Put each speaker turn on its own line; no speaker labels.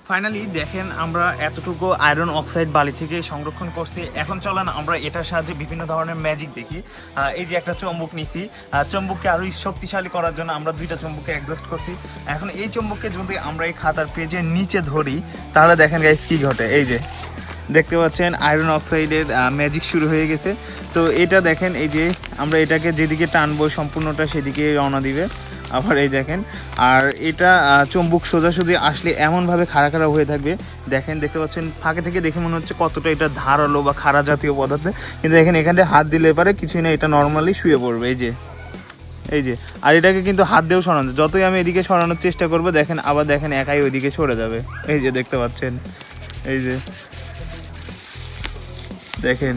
Finally দেখেন আমরা এতটুকু আয়রন অক্সাইড বালি থেকে সংরক্ষণ করছি। এখন চলেন আমরা এটার সাহায্যে বিভিন্ন ধরনের ম্যাজিক দেখি। এই যে একটা চুম্বক নিছি, চুম্বককে আরও শক্তিশালী করার জন্য আমরা দুইটা চুম্বককে অ্যাডজাস্ট করছি। এখন এই চুম্বককে যদি আমরা এই খাতার পেজের নিচে ধরি তাহলে দেখেন গাইস কী ঘটে। এই যে দেখতে পাচ্ছেন আয়রন অক্সাইডের ম্যাজিক শুরু হয়ে গেছে। তো এটা দেখেন, এই যে আমরা এটাকে যেদিকে টানবো সম্পূর্ণটা সেদিকে রওনা দিবে। আবার এই দেখেন, আর এটা চুম্বক সোজাসুজি আসলে এমনভাবে খাড়া খাড়া হয়ে থাকবে। দেখেন, দেখতে পাচ্ছেন ফাঁকে থেকে দেখে মনে হচ্ছে কতটা এটা ধারালো বা খাড়া জাতীয় পদার্থ, কিন্তু দেখেন এখানে হাত দিলে পারে কিছুই না, এটা নর্মালি শুয়ে পড়বে। এই যে আর এটাকে কিন্তু হাত দিয়েও সরানো, যতই আমি এদিকে সরানোর চেষ্টা করবো দেখেন আবার দেখেন একাই ওইদিকে সরে যাবে। এই যে দেখতে পাচ্ছেন, এই যে দেখেন।